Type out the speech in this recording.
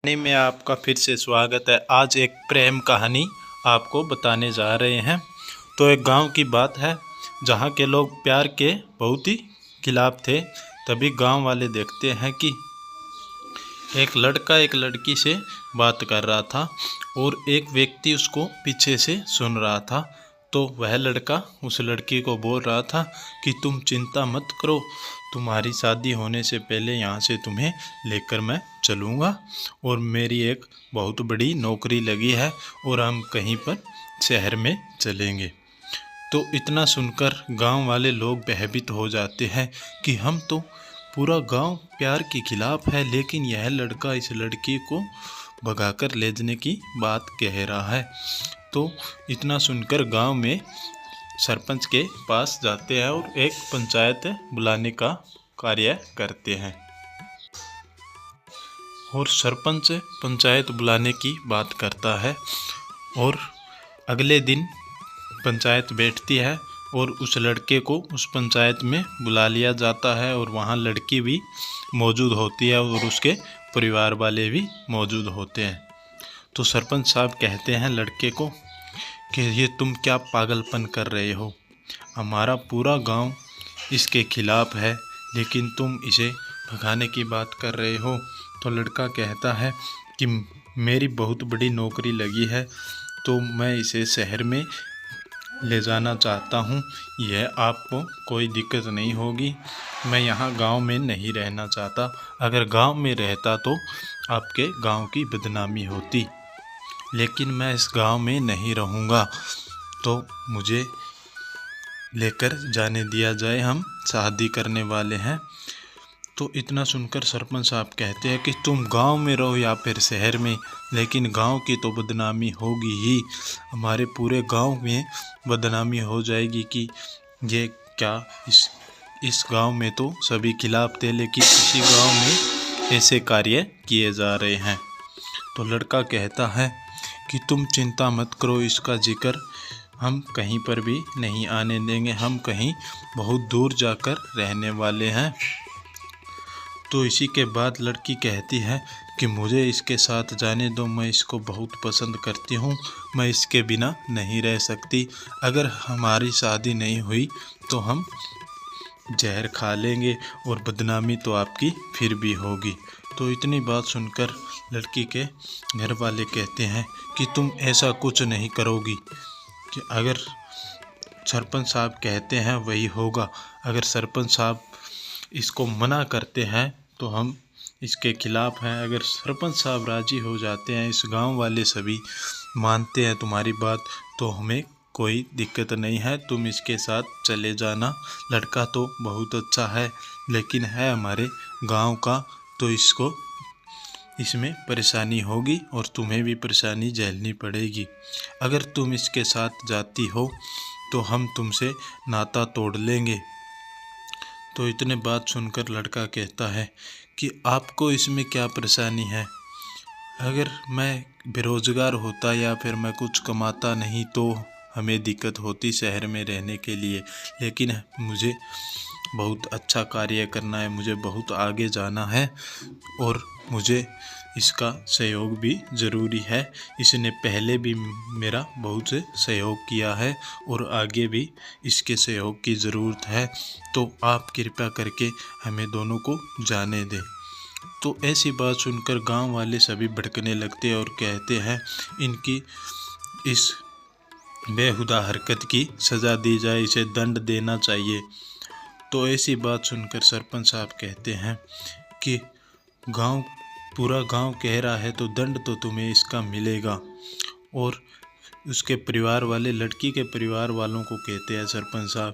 कहानी में आपका फिर से स्वागत है। आज एक प्रेम कहानी आपको बताने जा रहे हैं। तो एक गांव की बात है जहां के लोग प्यार के बहुत ही खिलाफ थे। तभी गांव वाले देखते हैं कि एक लड़का एक लड़की से बात कर रहा था और एक व्यक्ति उसको पीछे से सुन रहा था। तो वह लड़का उस लड़की को बोल रहा था कि तुम चिंता मत करो, तुम्हारी शादी होने से पहले यहाँ से तुम्हें लेकर मैं चलूँगा और मेरी एक बहुत बड़ी नौकरी लगी है और हम कहीं पर शहर में चलेंगे। तो इतना सुनकर गांव वाले लोग भयभीत हो जाते हैं कि हम तो पूरा गांव प्यार के खिलाफ है, लेकिन यह लड़का इस लड़की को भगाकर ले जाने की बात कह रहा है। तो इतना सुनकर गांव में सरपंच के पास जाते हैं और एक पंचायत बुलाने का कार्य करते हैं। और सरपंच पंचायत बुलाने की बात करता है और अगले दिन पंचायत बैठती है और उस लड़के को उस पंचायत में बुला लिया जाता है और वहाँ लड़की भी मौजूद होती है और उसके परिवार वाले भी मौजूद होते हैं। तो सरपंच साहब कहते हैं लड़के को कि ये तुम क्या पागलपन कर रहे हो, हमारा पूरा गांव इसके खिलाफ है लेकिन तुम इसे भगाने की बात कर रहे हो। तो लड़का कहता है कि मेरी बहुत बड़ी नौकरी लगी है तो मैं इसे शहर में ले जाना चाहता हूँ, यह आपको कोई दिक्कत नहीं होगी। मैं यहाँ गांव में नहीं रहना चाहता, अगर गांव में रहता तो आपके गांव की बदनामी होती, लेकिन मैं इस गांव में नहीं रहूँगा, तो मुझे लेकर जाने दिया जाए, हम शादी करने वाले हैं। तो इतना सुनकर सरपंच साहब कहते हैं कि तुम गांव में रहो या फिर शहर में, लेकिन गांव की तो बदनामी होगी ही, हमारे पूरे गांव में बदनामी हो जाएगी कि ये क्या इस गांव में तो सभी खिलाफ थे लेकिन इसी गांव में ऐसे कार्य किए जा रहे हैं। तो लड़का कहता है कि तुम चिंता मत करो, इसका जिक्र हम कहीं पर भी नहीं आने देंगे, हम कहीं बहुत दूर जाकर रहने वाले हैं। तो इसी के बाद लड़की कहती है कि मुझे इसके साथ जाने दो, मैं इसको बहुत पसंद करती हूँ, मैं इसके बिना नहीं रह सकती, अगर हमारी शादी नहीं हुई तो हम जहर खा लेंगे और बदनामी तो आपकी फिर भी होगी। तो इतनी बात सुनकर लड़की के घर वाले कहते हैं कि तुम ऐसा कुछ नहीं करोगी, कि अगर सरपंच साहब कहते हैं वही होगा, अगर सरपंच साहब इसको मना करते हैं तो हम इसके खिलाफ हैं, अगर सरपंच साहब राजी हो जाते हैं, इस गांव वाले सभी मानते हैं तुम्हारी बात, तो हमें कोई दिक्कत नहीं है, तुम इसके साथ चले जाना, लड़का तो बहुत अच्छा है लेकिन है हमारे गांव का, तो इसको इसमें परेशानी होगी और तुम्हें भी परेशानी झेलनी पड़ेगी, अगर तुम इसके साथ जाती हो तो हम तुमसे नाता तोड़ लेंगे। तो इतने बात सुनकर लड़का कहता है कि आपको इसमें क्या परेशानी है, अगर मैं बेरोज़गार होता या फिर मैं कुछ कमाता नहीं तो हमें दिक्कत होती शहर में रहने के लिए, लेकिन मुझे बहुत अच्छा कार्य करना है, मुझे बहुत आगे जाना है और मुझे इसका सहयोग भी ज़रूरी है, इसने पहले भी मेरा बहुत से सहयोग किया है और आगे भी इसके सहयोग की ज़रूरत है, तो आप कृपया करके हमें दोनों को जाने दें। तो ऐसी बात सुनकर गांव वाले सभी भड़कने लगते और कहते हैं इनकी इस बेहुदा हरकत की सज़ा दी जाए, इसे दंड देना चाहिए। तो ऐसी बात सुनकर सरपंच साहब कहते हैं कि पूरा गांव कह रहा है तो दंड तो तुम्हें इसका मिलेगा। और उसके परिवार वाले लड़की के परिवार वालों को कहते हैं सरपंच साहब